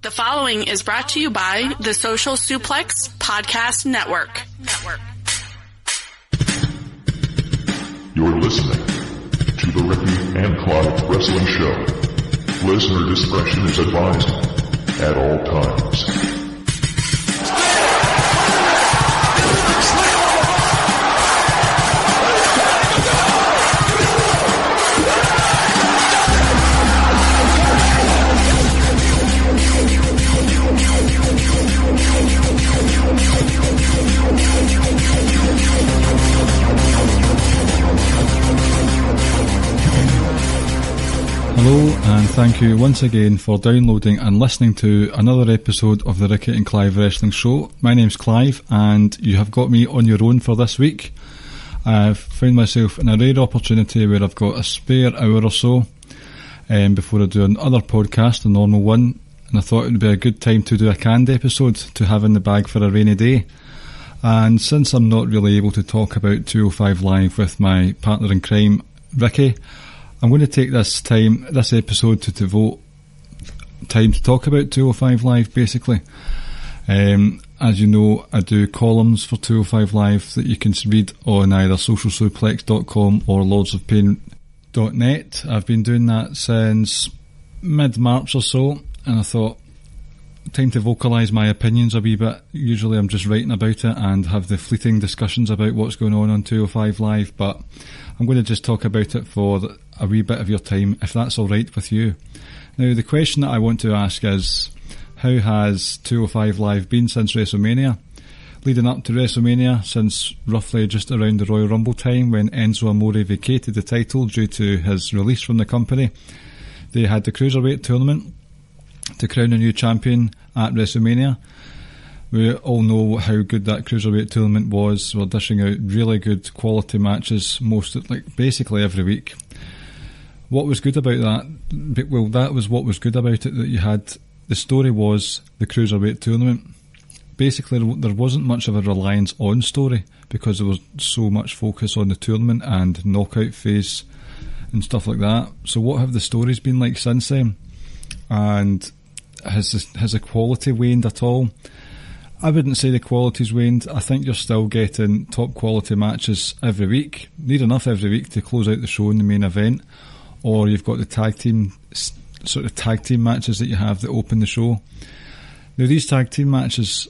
The following is brought to you by the Social Suplex Podcast Network. You're listening to the Ricky and Clive Wrestling Show. Listener discretion is advised at all times. Hello and thank you once again for downloading and listening to another episode of the Ricky and Clive Wrestling Show. My name's Clive and you have got me on your own for this week. I've found myself in a rare opportunity where I've got a spare hour or so before I do another podcast, a normal one, and I thought it would be a good time to do a canned episode to have in the bag for a rainy day. And since I'm not really able to talk about 205 Live with my partner in crime, Ricky, I'm going to take this episode to devote time to talk about 205 Live, basically. As you know, I do columns for 205 Live that you can read on either socialsuplex.com or lordsofpain.net. I've been doing that since mid-March or so, and I thought, time to vocalise my opinions a wee bit. Usually I'm just writing about it and have the fleeting discussions about what's going on 205 Live, but I'm going to just talk about it for a wee bit of your time, if that's alright with you. Now, the question that I want to ask is, how has 205 Live been since WrestleMania? Leading up to WrestleMania, since roughly just around the Royal Rumble time when Enzo Amore vacated the title due to his release from the company, they had the Cruiserweight Tournament to crown a new champion at WrestleMania. We all know how good that Cruiserweight Tournament was. We're dishing out really good quality matches basically every week. What was good about that? Well, that was what was good about it, that you had, the story was the Cruiserweight Tournament. Basically, there wasn't much of a reliance on story because there was so much focus on the tournament and knockout phase and stuff like that. So what have the stories been like since then? And has the quality waned at all? I wouldn't say the quality's waned. I think you're still getting top quality matches every week, near enough every week to close out the show in the main event, or you've got the tag team matches that you have that open the show. Now, these tag team matches,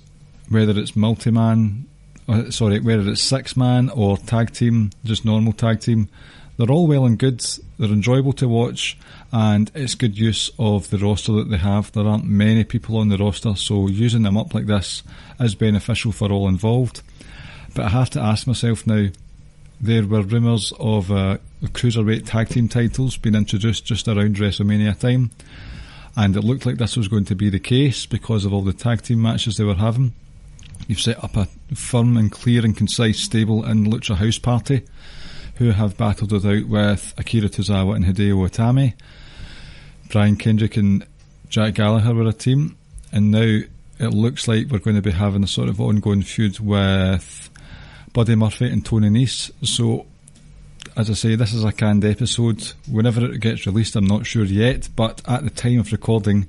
whether it's whether it's six-man or tag team, just normal tag team, they're all well and good. They're enjoyable to watch, and it's good use of the roster that they have. There aren't many people on the roster, so using them up like this is beneficial for all involved. But I have to ask myself now, there were rumours of Cruiserweight tag team titles being introduced just around WrestleMania time, and it looked like this was going to be the case because of all the tag team matches they were having. You've set up a firm and clear and concise stable in Lucha House Party, who have battled it out with Akira Tozawa and Hideo Itami. Brian Kendrick and Jack Gallagher were a team, and now it looks like we're going to be having a sort of ongoing feud with Buddy Murphy and Tony Nese. So, as I say, this is a canned episode. Whenever it gets released, I'm not sure yet, but at the time of recording,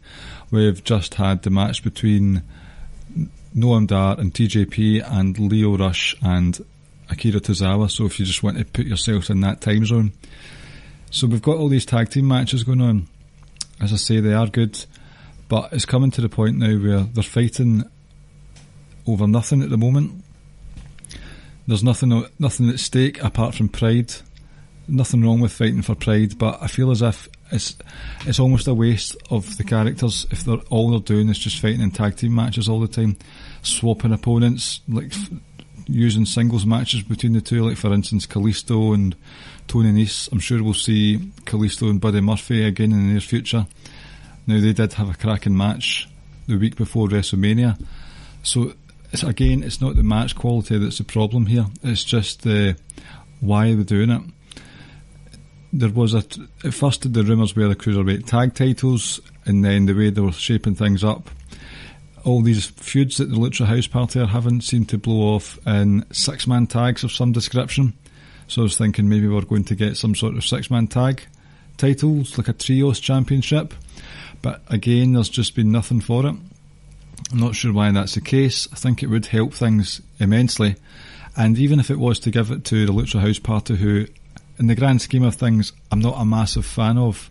we've just had the match between Noam Dar and TJP and Lio Rush and Akira Tozawa, so if you just want to put yourself in that time zone. So we've got all these tag team matches going on. As I say, they are good, but it's coming to the point now where they're fighting over nothing at the moment. There's nothing at stake apart from pride. Nothing wrong with fighting for pride, but I feel as if it's almost a waste of the characters if all they're doing is just fighting in tag team matches all the time, swapping opponents, like using singles matches between the two, like for instance Kalisto and Tony Nese. I'm sure we'll see Kalisto and Buddy Murphy again in the near future. Now, they did have a cracking match the week before WrestleMania, so it's not the match quality that's the problem here, it's just why they're doing it. There was at first the rumours were the Cruiserweight tag titles, and then the way they were shaping things up, all these feuds that the Lucha House Party are having seem to blow off in six-man tags of some description. So I was thinking maybe we're going to get some sort of six-man tag titles, like a trios championship, but again there's just been nothing for it. I'm not sure why that's the case. I think it would help things immensely, and even if it was to give it to the Lucha House Party, who in the grand scheme of things I'm not a massive fan of,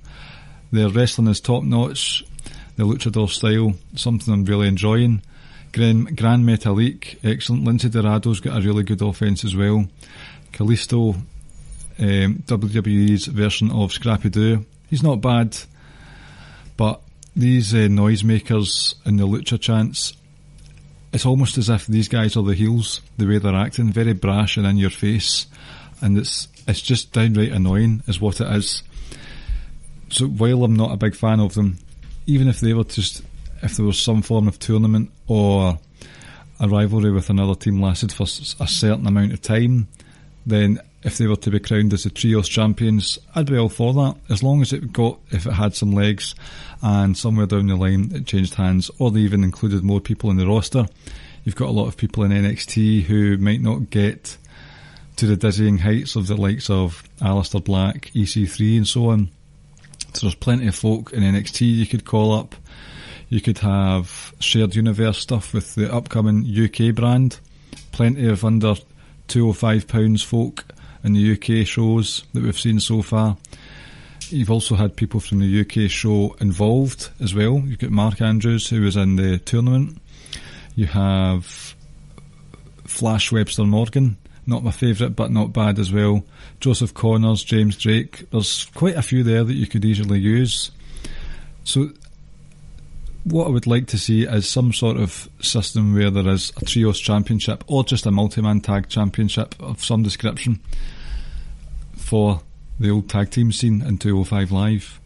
their wrestling is top notch, the luchador style, something I'm really enjoying. Gran Metalik, excellent. Lindsay Dorado's got a really good offense as well. Kalisto, WWE's version of Scrappy Doo, he's not bad, but these noisemakers and the lucha chants, it's almost as if these guys are the heels, the way they're acting, very brash and in your face, and it's just downright annoying is what it is. So while I'm not a big fan of them, even if they were if there was some form of tournament or a rivalry with another team lasted for a certain amount of time, then if they were to be crowned as the trios champions, I'd be all for that, as long as if it had some legs and somewhere down the line it changed hands, or they even included more people in the roster. You've got a lot of people in NXT who might not get to the dizzying heights of the likes of Aleister Black, EC3 and so on. So there's plenty of folk in NXT you could call up. You could have shared universe stuff with the upcoming UK brand. Plenty of under £205 folk in the UK shows that we've seen so far. You've also had people from the UK show involved as well. You've got Mark Andrews, who was in the tournament. You have Flash Webster Morgan, not my favourite but not bad as well. Joseph Connors, James Drake, there's quite a few there that you could easily use. So what I would like to see is some sort of system where there is a trios championship or just a multi-man tag championship of some description for the old tag team scene in 205 Live.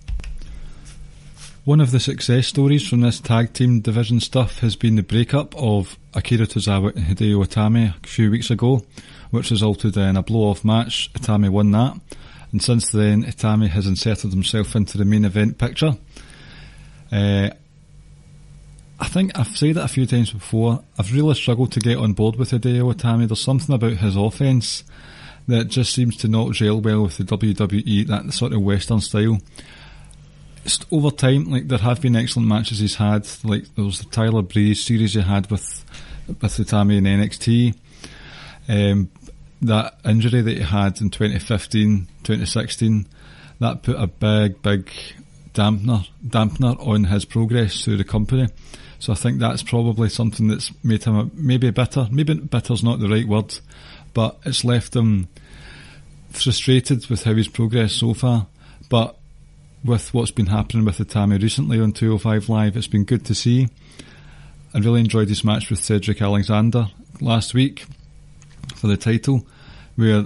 One of the success stories from this tag team division stuff has been the breakup of Akira Tozawa and Hideo Itami a few weeks ago, which resulted in a blow-off match. Itami won that, and since then Itami has inserted himself into the main event picture. I think I've said it a few times before, I've really struggled to get on board with Hideo Itami. There's something about his offence that just seems to not gel well with the WWE, that sort of Western style. It's over time, like there have been excellent matches he's had, like there was the Tyler Breeze series he had with Itami in NXT. That injury that he had in 2015, 2016, that put a big dampener on his progress through the company. So I think that's probably something that's made him maybe bitter. Maybe bitter's not the right word, but it's left him frustrated with how he's progressed so far. But with what's been happening with Itami recently on 205 Live, it's been good to see. I really enjoyed his match with Cedric Alexander last week for the title, where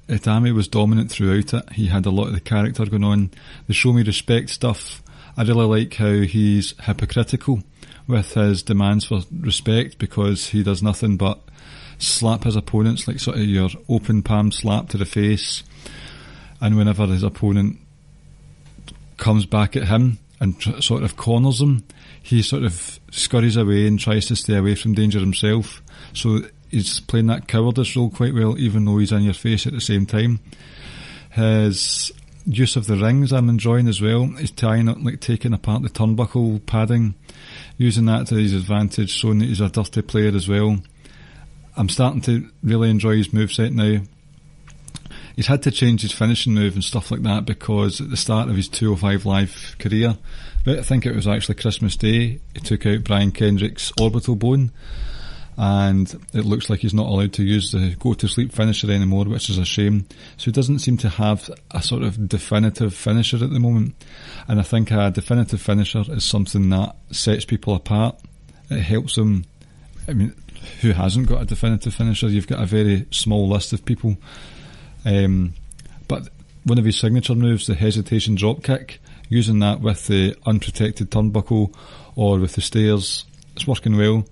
Itami was dominant throughout it. He had a lot of the character going on. The show me respect stuff, I really like how he's hypocritical with his demands for respect, because he does nothing but slap his opponents, like sort of your open palm slap to the face, and whenever his opponent comes back at him and sort of corners him, he sort of scurries away and tries to stay away from danger himself. So he's playing that cowardice role quite well, even though he's in your face at the same time. His use of the rings I'm enjoying as well. He's taking apart the turnbuckle padding, using that to his advantage, showing that he's a dirty player as well. I'm starting to really enjoy his moveset now. He's had to change his finishing move and stuff like that, because at the start of his 205 Live career, I think it was actually Christmas Day, he took out Brian Kendrick's orbital bone, and it looks like he's not allowed to use the go-to-sleep finisher anymore, which is a shame. So he doesn't seem to have a sort of definitive finisher at the moment, and I think a definitive finisher is something that sets people apart. It helps them. I mean, who hasn't got a definitive finisher? You've got a very small list of people. But one of his signature moves, the hesitation drop kick, using that with the unprotected turnbuckle or with the stairs, it's working well.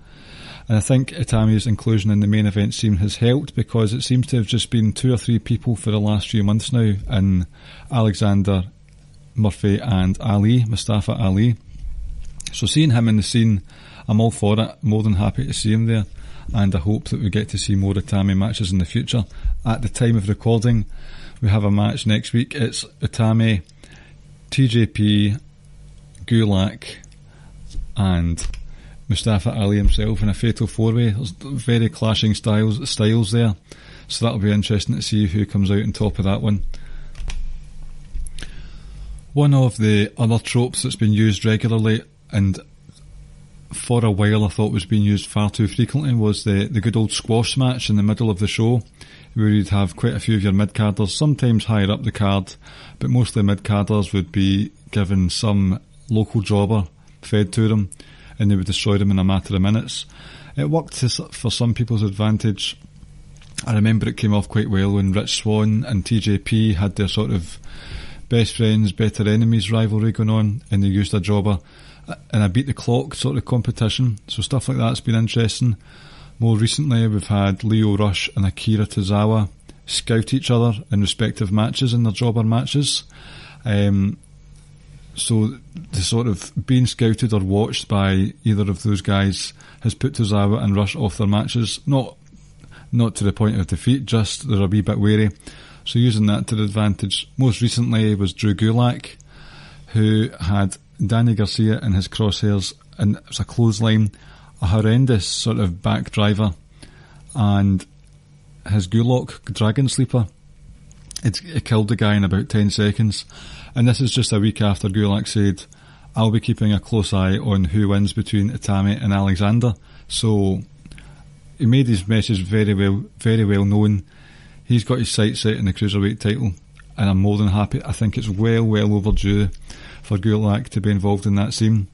And I think Itami's inclusion in the main event scene has helped, because it seems to have just been 2 or 3 people for the last few months now, in Alexander, Murphy and Ali, Mustafa Ali. So seeing him in the scene, I'm all for it, more than happy to see him there, and I hope that we get to see more Itami matches in the future. At the time of recording, we have a match next week. It's Itami TJP, Gulak and Mustafa Ali himself in a fatal four-way. There's very clashing styles there, so that'll be interesting to see who comes out on top of that one. One of the other tropes that's been used regularly, and for a while I thought was being used far too frequently, was the good old squash match in the middle of the show, where you'd have quite a few of your mid-carders, sometimes higher up the card, but mostly mid-carders would be given some local jobber fed to them, and they would destroy them in a matter of minutes. It worked for some people's advantage. I remember it came off quite well when Rich Swann and TJP had their sort of best friends, better enemies rivalry going on, and they used a jobber in a beat the clock sort of competition. So stuff like that's been interesting. More recently we've had Lio Rush and Akira Tozawa scout each other in respective matches in their jobber matches. So the sort of being scouted or watched by either of those guys has put Tozawa and Rush off their matches. Not to the point of defeat, just they're a wee bit wary. So using that to the advantage. Most recently was Drew Gulak, who had Danny Garcia in his crosshairs, and it was a clothesline, a horrendous sort of back driver, and his Gulak Dragon Sleeper. It killed the guy in about 10 seconds. And this is just a week after Gulak said, I'll be keeping a close eye on who wins between Itami and Alexander. So he made his message very well known. He's got his sights set in the Cruiserweight title, and I'm more than happy. I think it's well overdue for Gulak to be involved in that scene.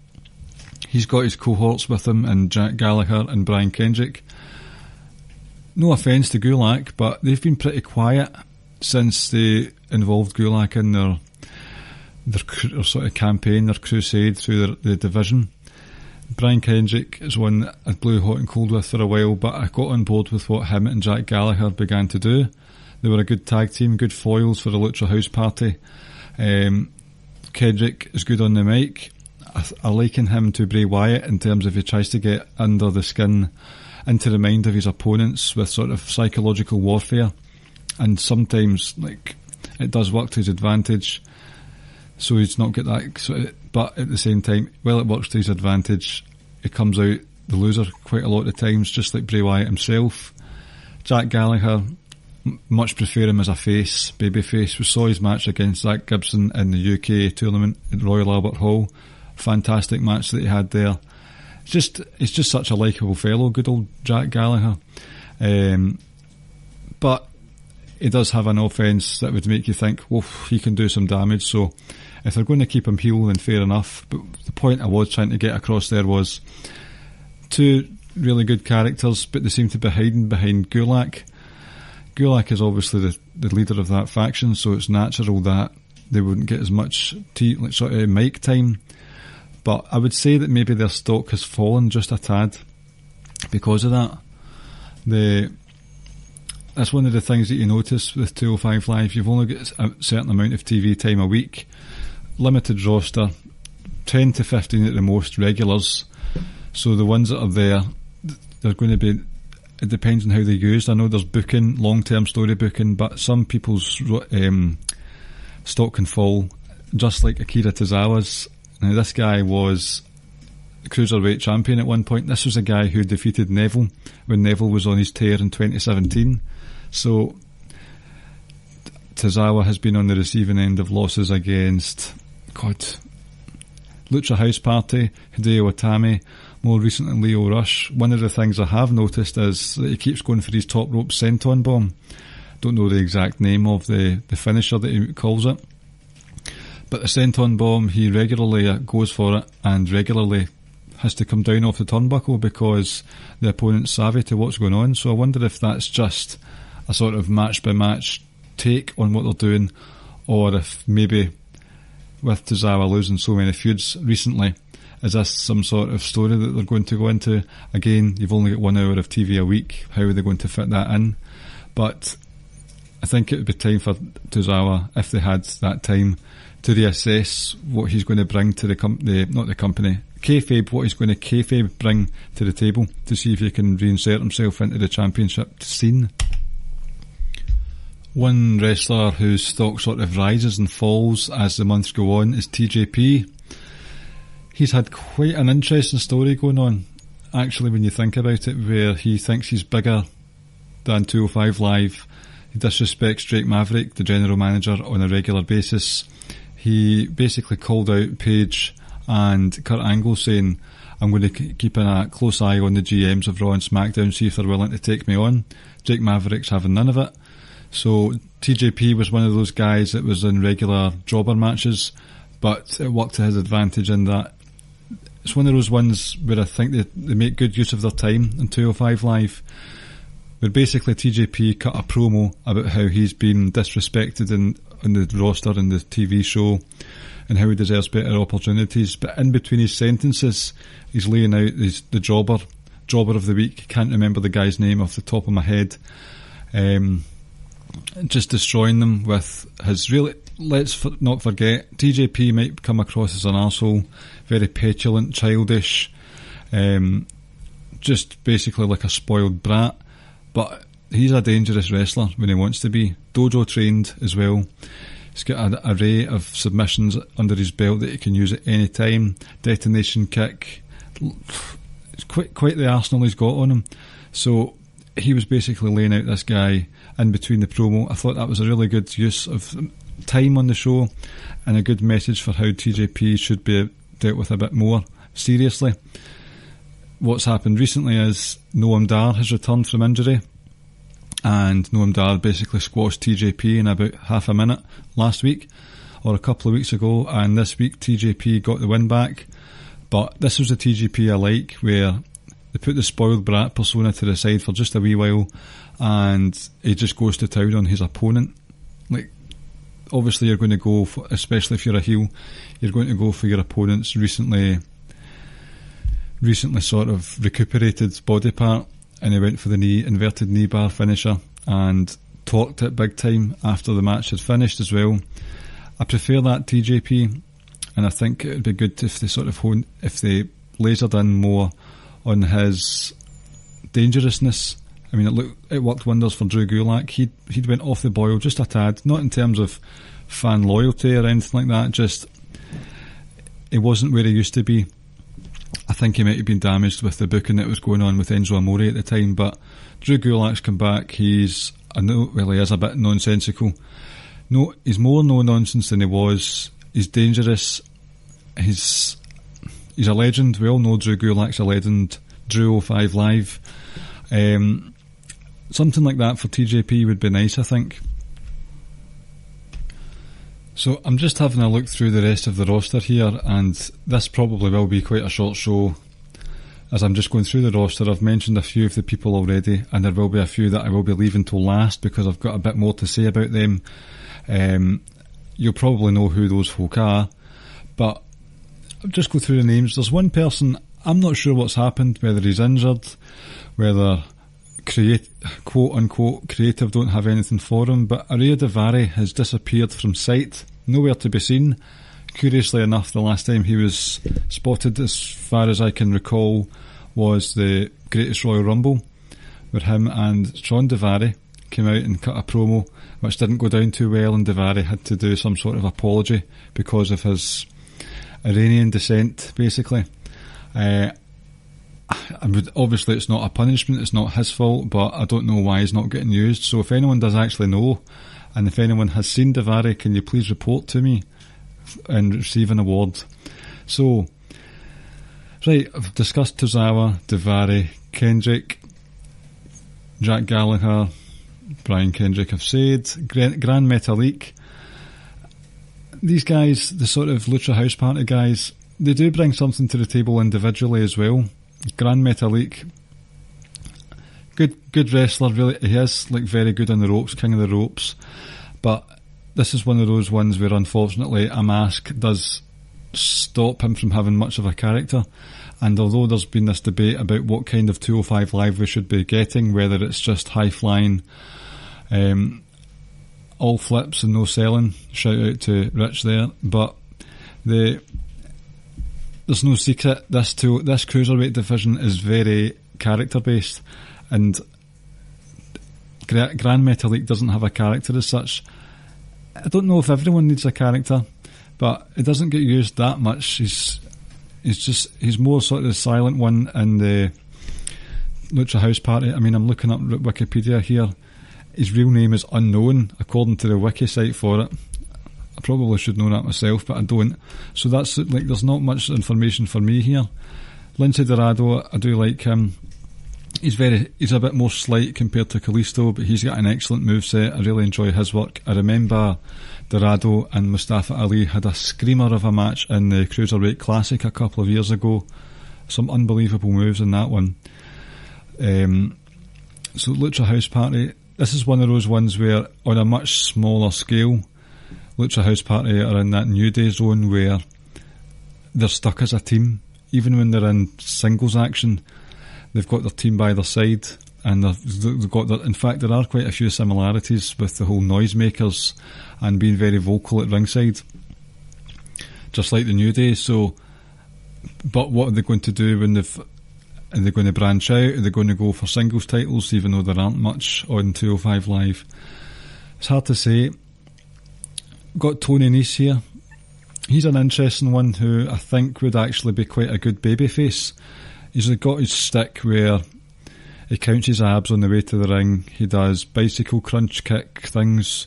He's got his cohorts with him, and Jack Gallagher and Brian Kendrick. No offence to Gulak, but they've been pretty quiet since they involved Gulak in their sort of campaign, their crusade through the division. Brian Kendrick is one that I blew hot and cold with for a while, but I got on board with what him and Jack Gallagher began to do. They were a good tag team, good foils for the Lucha House Party. Kendrick is good on the mic. I liken him to Bray Wyatt in terms of he tries to get under the skin, into the mind of his opponents with sort of psychological warfare, and sometimes it does work to his advantage. So he's not got that sort of, but at the same time, while it works to his advantage, it comes out the loser quite a lot of times, just like Bray Wyatt himself. Jack Gallagher, much prefer him as a face, baby face. We saw his match against Zach Gibson in the UK tournament at Royal Albert Hall. Fantastic match that he had there. He's just such a likeable fellow, good old Jack Gallagher. But he does have an offence that would make you think, well, he can do some damage. So if they're going to keep him heel, then fair enough. But the point I was trying to get across there was two really good characters, but they seem to be hiding behind Gulak. Gulak is obviously the leader of that faction, so it's natural that they wouldn't get as much mic time. But I would say that maybe their stock has fallen just a tad because of that. That's one of the things that you notice with 205 Live. You've only got a certain amount of TV time a week, limited roster, 10 to 15 at the most regulars. So the ones that are there, they're going to be, it depends on how they're used. I know there's booking, long-term story booking, but some people's stock can fall, just like Akira Tozawa's. Now this guy was the Cruiserweight champion at one point. This was a guy who defeated Neville when Neville was on his tear in 2017. So Tozawa has been on the receiving end of losses against Lucha House Party, Hideo Itami, more recently Lio Rush. One of the things I have noticed is that he keeps going for his top rope senton bomb. Don't know the exact name of the finisher that he calls it, but the senton bomb, he regularly goes for it and regularly has to come down off the turnbuckle because the opponent's savvy to what's going on. So I wonder if that's just a sort of match by match take on what they're doing, or if maybe with Tozawa losing so many feuds recently, is this some sort of story that they're going to go into? Again, you've only got 1 hour of TV a week. How are they going to fit that in? But I think it would be time for Tozawa, if they had that time, to reassess what he's going to bring to kayfabe, what he's going to kayfabe bring to the table, to see if he can reinsert himself into the championship scene. One wrestler whose stock sort of rises and falls as the months go on is TJP. He's had quite an interesting story going on, actually, when you think about it, where he thinks he's bigger than 205 Live. He disrespects Drake Maverick, the general manager, on a regular basis. He basically called out Paige and Kurt Angle, saying, I'm going to keep a close eye on the GMs of Raw and SmackDown, see if they're willing to take me on. Drake Maverick's having none of it. So TJP was one of those guys that was in regular jobber matches, but it worked to his advantage in that it's one of those ones where I think they make good use of their time in 205 Live, where basically TJP cut a promo about how he's been disrespected on the roster in the TV show and how he deserves better opportunities, but in between his sentences he's laying out the jobber of the week. Can't remember the guy's name off the top of my head. Just destroying them with his really... Let's not forget, TJP might come across as an arsehole, very petulant, childish, just basically like a spoiled brat, but he's a dangerous wrestler when he wants to be. Dojo trained as well. He's got an array of submissions under his belt that he can use at any time. Detonation kick. It's quite the arsenal he's got on him. So he was basically laying out this guy in between the promo. I thought that was a really good use of time on the show and a good message for how TJP should be dealt with a bit more seriously. What's happened recently is Noam Dar has returned from injury, and Noam Dar basically squashed TJP in about half a minute last week or a couple of weeks ago, and this week TJP got the win back. But this was the TJP I like, where they put the spoiled brat persona to the side for just a wee while and he just goes to town on his opponent. Like, obviously you're going to go for, especially if you're a heel, you're going to go for your opponent's recently sort of recuperated body part, and he went for the inverted knee bar finisher and torqued it big time after the match had finished as well. I prefer that TJP, and I think it would be good if they lasered in more on his dangerousness. I mean, it worked wonders for Drew Gulak. He'd went off the boil just a tad, not in terms of fan loyalty or anything like that, just he wasn't where he used to be. I think he might have been damaged with the booking that was going on with Enzo Amore at the time, but Drew Gulak's come back. He is a bit nonsensical. No, he's more no-nonsense than he was. He's dangerous. He's a legend. We all know Drew Gulak's a legend. Drew 05 Live. Something like that for TJP would be nice, I think. So I'm just having a look through the rest of the roster here, and this probably will be quite a short show. As I'm just going through the roster, I've mentioned a few of the people already, and there will be a few that I will be leaving till last because I've got a bit more to say about them. You'll probably know who those folk are, but I'll just go through the names. There's one person, I'm not sure what's happened, whether he's injured, whether quote unquote creative don't have anything for him, but Araya Daivari has disappeared from sight, nowhere to be seen. Curiously enough, the last time he was spotted, as far as I can recall, was the Greatest Royal Rumble, where him and Sean Daivari came out and cut a promo which didn't go down too well, and Daivari had to do some sort of apology because of his Iranian descent, basically. Obviously it's not a punishment, it's not his fault, but I don't know why he's not getting used. So if anyone does actually know, and if anyone has seen Daivari, can you please report to me and receive an award? So, right, I've discussed Tozawa, Daivari, Kendrick, Jack Gallagher, Brian Kendrick I've said, Gran Metalik. These guys, the sort of Lucha House Party guys, they do bring something to the table individually as well. Gran Metalik, good wrestler, really. He is like very good on the ropes, king of the ropes, but this is one of those ones where unfortunately a mask does stop him from having much of a character. And although there's been this debate about what kind of 205 Live we should be getting, whether it's just high flying, all flips and no selling, shout out to Rich there, but there's no secret, this Cruiserweight division is very character based, and Grand Metalik doesn't have a character as such. I don't know if everyone needs a character, but it doesn't get used that much. He's more sort of the silent one in the Lucha House Party. I mean, I'm looking up Wikipedia here. His real name is unknown according to the wiki site for it. I probably should know that myself, but I don't. So that's like, there's not much information for me here. Lince Dorado, I do like him. He's a bit more slight compared to Kalisto, but he's got an excellent moveset. I really enjoy his work. I remember Dorado and Mustafa Ali had a screamer of a match in the Cruiserweight Classic a couple of years ago. Some unbelievable moves in that one. So Lucha House Party, this is one of those ones where on a much smaller scale, Lucha House Party are in that New Day zone where they're stuck as a team. Even when they're in singles action, they've got their team by their side, and they've got in fact, there are quite a few similarities with the whole noisemakers and being very vocal at ringside, just like the New Day. So, but what are they going to do when are they going to branch out? Are they going to go for singles titles, even though there aren't much on 205 Live? It's hard to say. Got Tony Nese here. He's an interesting one who I think would actually be quite a good babyface. He's got his stick where he counts his abs on the way to the ring. He does bicycle crunch kick things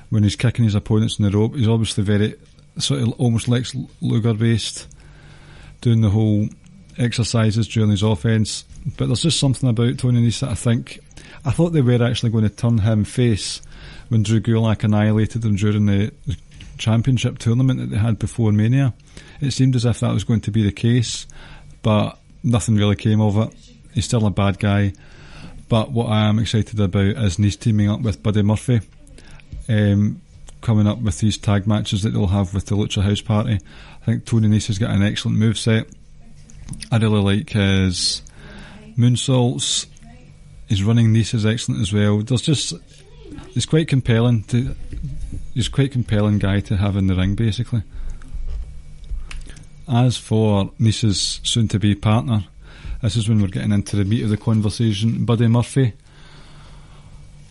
when he's kicking his opponents in the rope. He's obviously very sort of almost Lex Luger based, doing the whole exercises during his offense. But there's just something about Tony Nese that I thought they were actually going to turn him face when Drew Gulak annihilated him during the championship tournament that they had before Mania. It seemed as if that was going to be the case, but nothing really came of it. He's still a bad guy. But what I am excited about is Nese teaming up with Buddy Murphy, coming up with these tag matches that they'll have with the Lucha House Party. I think Tony Nese has got an excellent moveset. I really like his moonsaults. His running Nese is excellent as well. He's quite compelling guy to have in the ring, basically. As for Nese's soon-to-be partner, this is when we're getting into the meat of the conversation. Buddy Murphy.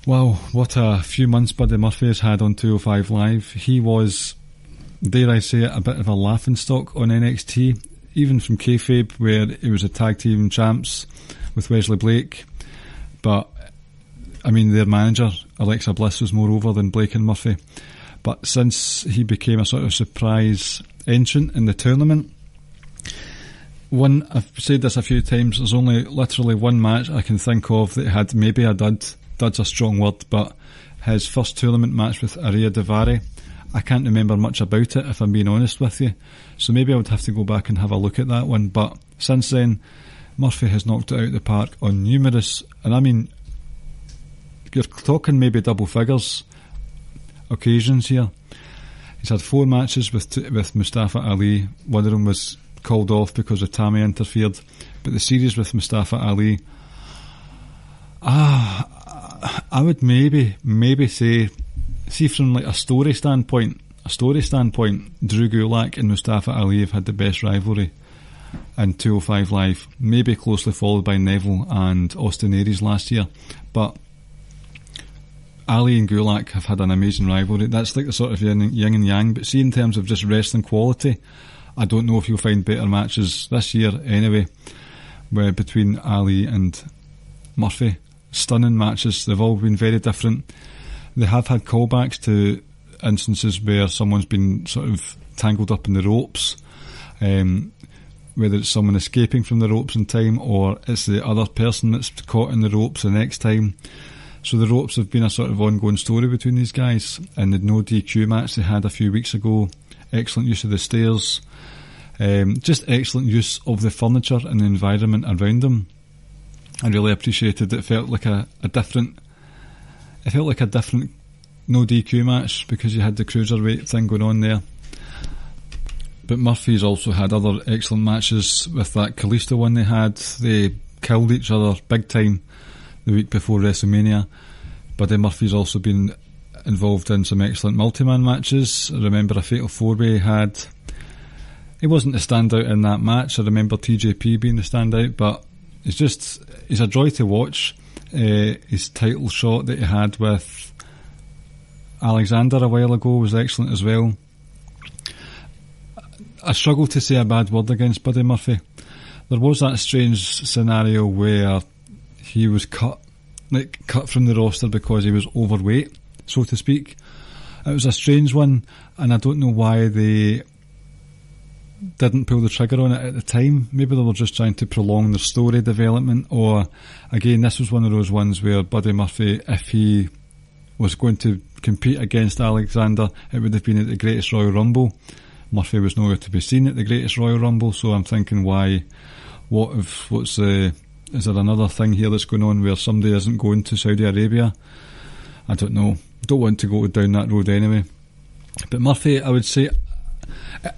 Wow, what a few months Buddy Murphy has had on 205 Live. He was, dare I say it, a bit of a laughingstock on NXT, even from kayfabe, where he was a tag team champs with Wesley Blake. But I mean, their manager, Alexa Bliss, was more over than Blake and Murphy. But since he became a sort of surprise entrant in the tournament, I've said this a few times, there's only literally one match I can think of that had maybe a dud's a strong word, but his first tournament match with Arya Daivari, I can't remember much about it, if I'm being honest with you. So maybe I would have to go back and have a look at that one. But since then, Murphy has knocked it out of the park on numerous, and I mean, you're talking maybe double figures occasions here. He's had 4 matches with Mustafa Ali. One of them was called off because of Tammy interfered. But the series with Mustafa Ali, I would maybe say, see from like a story standpoint, Drew Gulak and Mustafa Ali have had the best rivalry in 205 Live. Maybe closely followed by Neville and Austin Aries last year. But Ali and Gulak have had an amazing rivalry. That's like the sort of yin and yang. But see, in terms of just wrestling quality, I don't know if you'll find better matches this year anyway, between Ali and Murphy. Stunning matches. They've all been very different. They have had callbacks to instances where someone's been sort of tangled up in the ropes, whether it's someone escaping from the ropes in time or it's the other person that's caught in the ropes the next time. So the ropes have been a sort of ongoing story between these guys. And the no DQ match they had a few weeks ago, excellent use of the stairs, just excellent use of the furniture and the environment around them. I really appreciated it. It felt like a different no DQ match because you had the cruiserweight thing going on there. But Murphy's also had other excellent matches with that Kalisto one they had. They killed each other big time the week before WrestleMania. Buddy Murphy's also been involved in some excellent multi-man matches. I remember a Fatal 4-Way he had. He wasn't the standout in that match. I remember TJP being the standout, but he's a joy to watch. His title shot that he had with Alexander a while ago was excellent as well. I struggle to say a bad word against Buddy Murphy. There was that strange scenario where he was cut from the roster because he was overweight, so to speak. It was a strange one, and I don't know why they didn't pull the trigger on it at the time. Maybe they were just trying to prolong their story development, or again, this was one of those ones where Buddy Murphy, if he was going to compete against Alexander, it would have been at the Greatest Royal Rumble. Murphy was nowhere to be seen at the Greatest Royal Rumble, so I'm thinking, is there another thing here that's going on where somebody isn't going to Saudi Arabia? I don't know. Don't want to go down that road anyway. But Murphy, I would say,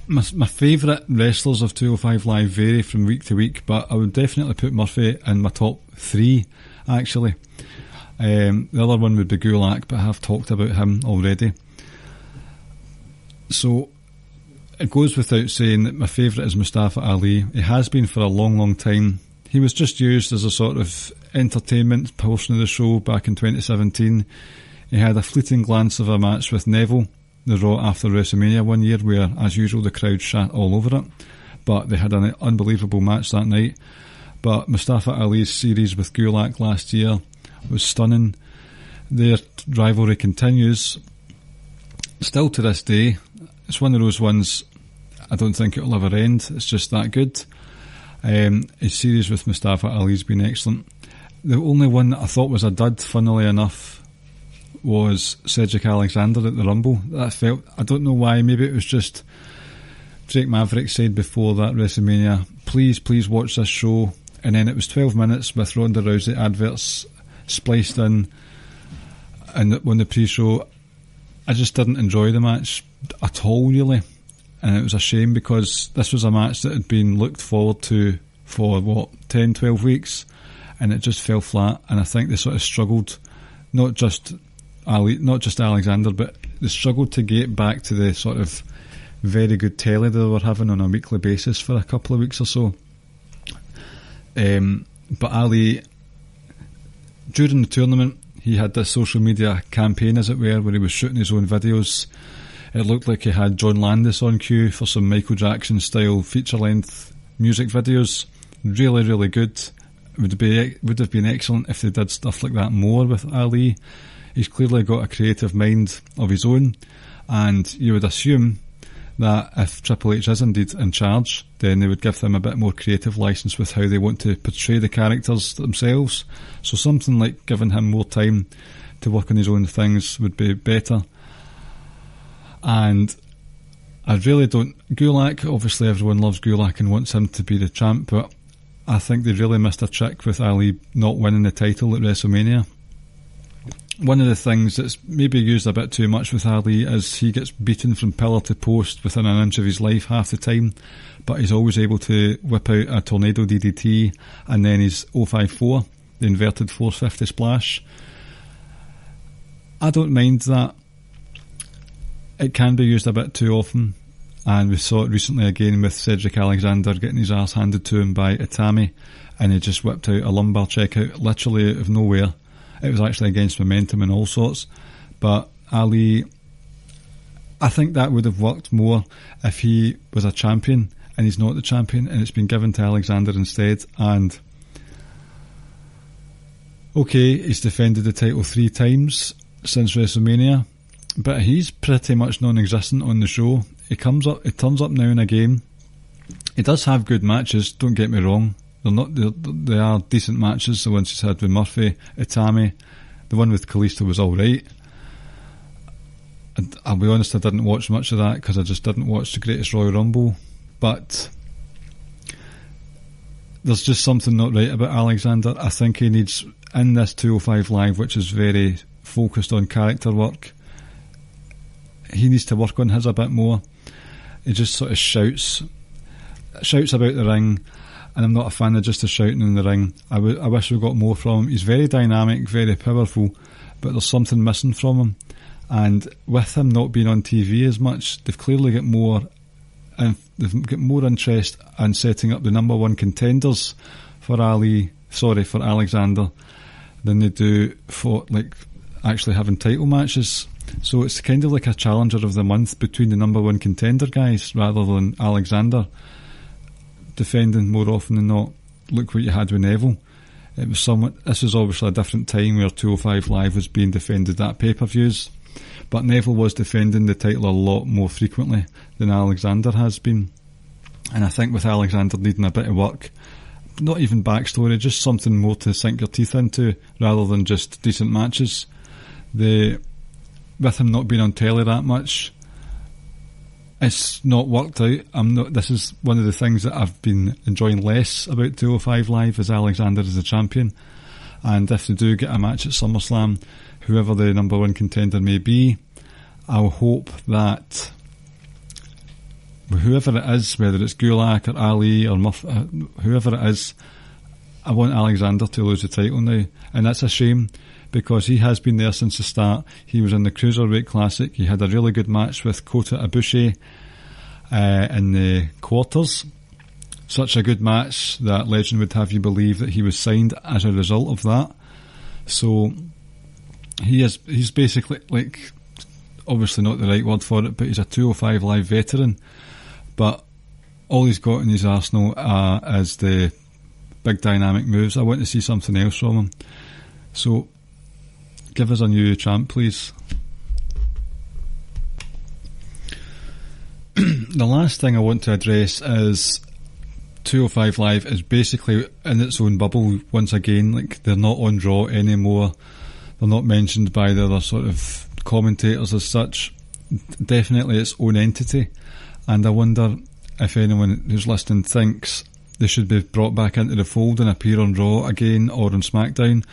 my favourite wrestlers of 205 Live vary from week to week, but I would definitely put Murphy in my top 3, actually. The other one would be Gulak, but I have talked about him already. So it goes without saying that my favourite is Mustafa Ali. He has been for a long, long time. He was just used as a sort of entertainment portion of the show back in 2017. He had a fleeting glance of a match with Neville, the Raw after WrestleMania one year, where, as usual, the crowd shat all over it. But they had an unbelievable match that night. But Mustafa Ali's series with Gulak last year was stunning. Their rivalry continues. Still to this day, it's one of those ones, I don't think it'll ever end. It's just that good. His series with Mustafa Ali's been excellent. The only one that I thought was a dud, funnily enough, was Cedric Alexander at the Rumble. I don't know why, maybe it was just Drake Maverick said before that WrestleMania, please watch this show, and then it was 12 minutes with Ronda Rousey adverts spliced in, and on the pre-show I just didn't enjoy the match at all, really, and it was a shame because this was a match that had been looked forward to for 10-12 weeks, and it just fell flat. And I think they sort of struggled, not just Alexander, but they struggled to get back to the sort of very good telly they were having on a weekly basis for a couple of weeks or so. But Ali, during the tournament, he had this social media campaign, as it were, where he was shooting his own videos. It looked like he had John Landis on cue for some Michael Jackson style feature-length music videos. Really, really good. Would have been excellent if they did stuff like that more with Ali. He's clearly got a creative mind of his own, and you would assume that if Triple H is indeed in charge, then they would give them a bit more creative license with how they want to portray the characters themselves. So something like giving him more time to work on his own things would be better. And I really don't... Gulak, obviously everyone loves Gulak and wants him to be the champ, but I think they really missed a trick with Ali not winning the title at WrestleMania. One of the things that's maybe used a bit too much with Ali is he gets beaten from pillar to post within an inch of his life half the time, but he's always able to whip out a tornado DDT and then his 054, the inverted 450 splash. I don't mind that. It can be used a bit too often, and we saw it recently again with Cedric Alexander getting his arse handed to him by Itami, and he just whipped out a lumbar check out literally out of nowhere. It was actually against momentum and all sorts. But Ali, I think that would have worked more if he was a champion, and he's not the champion, and it's been given to Alexander instead. And okay, he's defended the title 3 times since WrestleMania, but he's pretty much non-existent on the show. He turns up now and again. He does have good matches, don't get me wrong. They are decent matches, the ones he's had with Murphy, Itami. The one with Kalisto was alright. I'll be honest, I didn't watch much of that because I just didn't watch the Greatest Royal Rumble. But there's just something not right about Alexander. I think he needs, in this 205 Live, which is very focused on character work, he needs to work on his a bit more. He just sort of shouts about the ring, and I'm not a fan of just the shouting in the ring. I wish we got more from him. He's very dynamic, very powerful, but there's something missing from him. And with him not being on TV as much, they've clearly got more interest in setting up the number one contenders for Alexander, than they do for actually having title matches. So it's kind of like a challenger of the month between the number one contender guys, rather than Alexander defending more often than not. Look what you had with Neville. This was obviously a different time where 205 Live was being defended at pay-per-views, but Neville was defending the title a lot more frequently than Alexander has been. And I think with Alexander needing a bit of work, not even backstory, just something more to sink your teeth into rather than just decent matches. With him not being on telly that much, it's not worked out. This is one of the things that I've been enjoying less about 205 Live, is Alexander as the champion. And if they do get a match at SummerSlam, whoever the number one contender may be, I'll hope that whoever it is, whether it's Gulak or Ali or whoever it is, I want Alexander to lose the title now. And that's a shame, because he has been there since the start. He was in the Cruiserweight Classic. He had a really good match with Kota Ibushi in the quarters. Such a good match that legend would have you believe that he was signed as a result of that. So he's basically, obviously not the right word for it, but he's a 205 Live veteran. But all he's got in his arsenal is the big dynamic moves. I want to see something else from him. So give us a new champ, please. The last thing I want to address is 205 Live is basically in its own bubble once again. They're not on Raw anymore. They're not mentioned by the other sort of commentators as such. Definitely its own entity. And I wonder if anyone who's listening thinks they should be brought back into the fold and appear on Raw again or on SmackDown,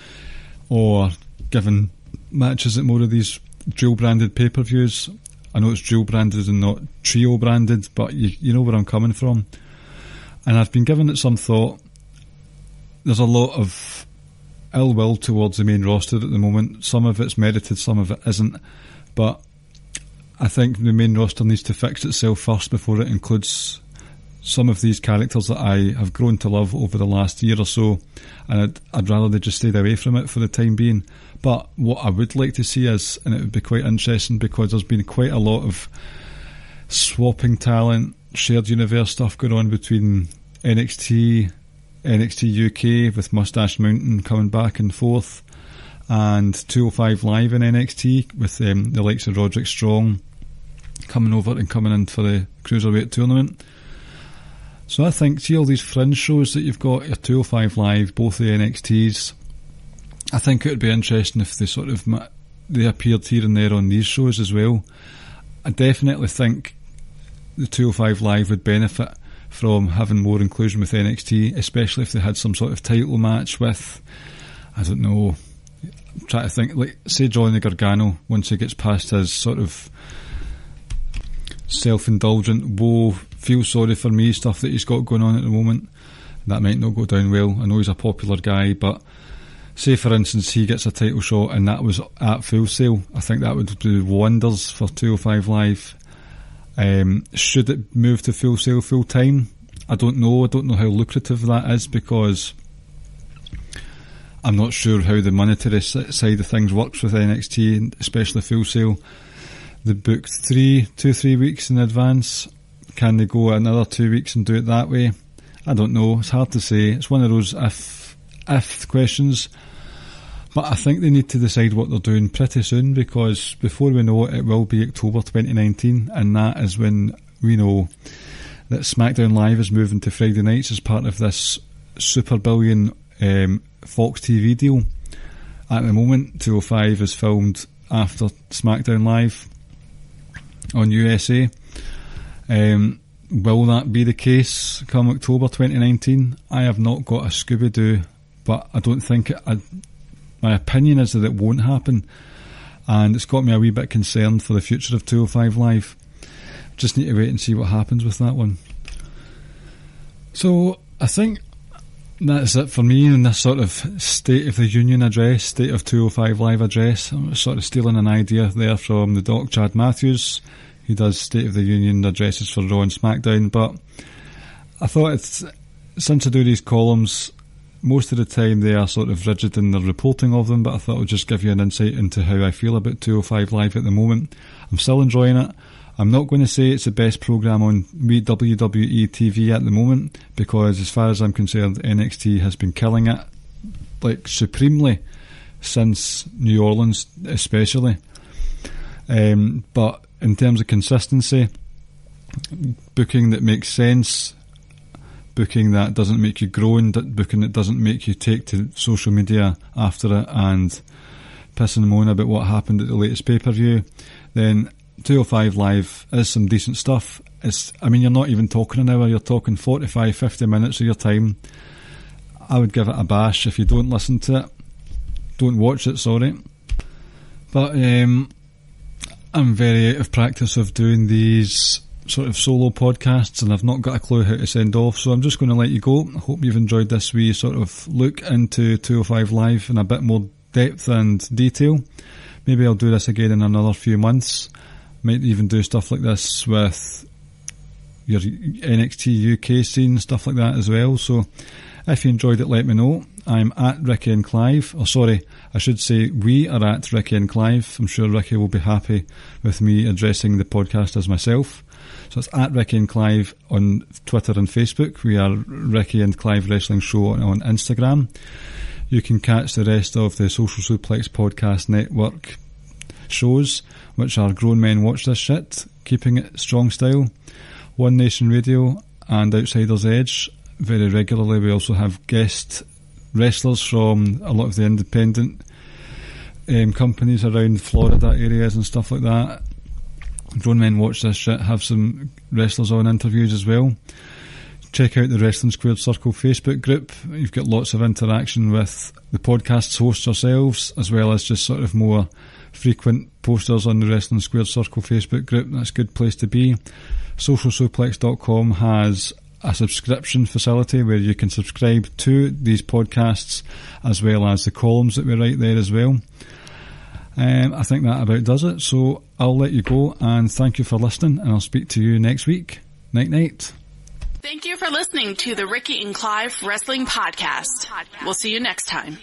or given matches at more of these dual branded pay-per-views. I know it's dual branded and not trio branded, but you know where I'm coming from. And I've been giving it some thought. There's a lot of ill will towards the main roster at the moment. Some of it's merited, some of it isn't, but I think the main roster needs to fix itself first before it includes some of these characters that I have grown to love over the last year or so, and I'd rather they just stayed away from it for the time being. But what I would like to see is, and it would be quite interesting because there's been quite a lot of swapping talent, shared universe stuff going on between NXT UK with Moustache Mountain coming back and forth, and 205 Live in NXT with the likes of Roderick Strong coming over and coming in for the Cruiserweight Tournament. So I think, see all these fringe shows that you've got, your 205 Live, both the NXTs, I think it would be interesting if they appeared here and there on these shows as well. I definitely think the 205 Live would benefit from having more inclusion with NXT, especially if they had some sort of title match with, I don't know, I'm trying to think, say Johnny Gargano, once he gets past his sort of self-indulgent, feel sorry for me stuff that he's got going on at the moment. That might not go down well. I know he's a popular guy, but say for instance he gets a title shot and that was at Full Sail, I think that would do wonders for 205 Live. Should it move to Full Sail full time? I don't know how lucrative that is, because I'm not sure how the monetary side of things works with NXT, especially Full Sail. They book 2-3 weeks in advance. Can they go another 2 weeks and do it that way? I don't know. It's hard to say. It's one of those if questions. But I think they need to decide what they're doing pretty soon, because before we know it, it will be October 2019, and that is when we know that SmackDown Live is moving to Friday nights as part of this super billion Fox TV deal. At the moment, 205 is filmed after SmackDown Live on USA. Will that be the case come October 2019? I have not got a Scooby-Doo, but I don't think my opinion is that it won't happen, and it's got me a wee bit concerned for the future of 205 Live. Just need to wait and see what happens with that one. So I think that's it for me in this sort of State of the Union address, State of 205 Live address. I'm sort of stealing an idea there from the Doc Chad Matthews. He does State of the Union addresses for Raw and SmackDown, but I thought since I do these columns, most of the time they are sort of rigid in their reporting of them, but I thought I would just give you an insight into how I feel about 205 Live at the moment. I'm still enjoying it. I'm not going to say it's the best programme on WWE TV at the moment, because as far as I'm concerned, NXT has been killing it, like, supremely since New Orleans especially. But in terms of consistency, booking that makes sense, booking that doesn't make you groan, booking that doesn't make you take to social media after it and piss and moan about what happened at the latest pay-per-view, then 205 Live is some decent stuff. You're not even talking an hour, you're talking 45, 50 minutes of your time. I would give it a bash. If you don't listen to it, don't watch it, sorry. But I'm very out of practice of doing these sort of solo podcasts, and I've not got a clue how to send off, so I'm just going to let you go. I hope you've enjoyed this wee sort of look into 205 Live in a bit more depth and detail. Maybe I'll do this again in another few months. Might even do stuff like this with your NXT UK scene, stuff like that as well. So if you enjoyed it, let me know. I'm at Ricky and Clive. Oh, sorry, I should say we are at Ricky and Clive. I'm sure Ricky will be happy with me addressing the podcast as myself. So it's at Ricky and Clive on Twitter and Facebook. We are Ricky and Clive Wrestling Show on Instagram. You can catch the rest of the Social Suplex Podcast Network shows, which are Grown Men Watch This Shit, Keepin It Strong Style, One Nation Radio, and Outsider's Edge. Very regularly we also have guest wrestlers from a lot of the independent companies around Florida areas and stuff like that. Grown Men Watch This Shit have some wrestlers on interviews as well. Check out the Wrestling Squared Circle Facebook group. You've got lots of interaction with the podcast's hosts yourselves, as well as just sort of more frequent posters on the Wrestling Squared Circle Facebook group. That's a good place to be. SocialSuplex.com has a subscription facility where you can subscribe to these podcasts, as well as the columns that we write there as well. I think that about does it, so I'll let you go, and thank you for listening, and I'll speak to you next week. Night night. Thank you for listening to the Ricky and Clive Wrestling Podcast. We'll see you next time.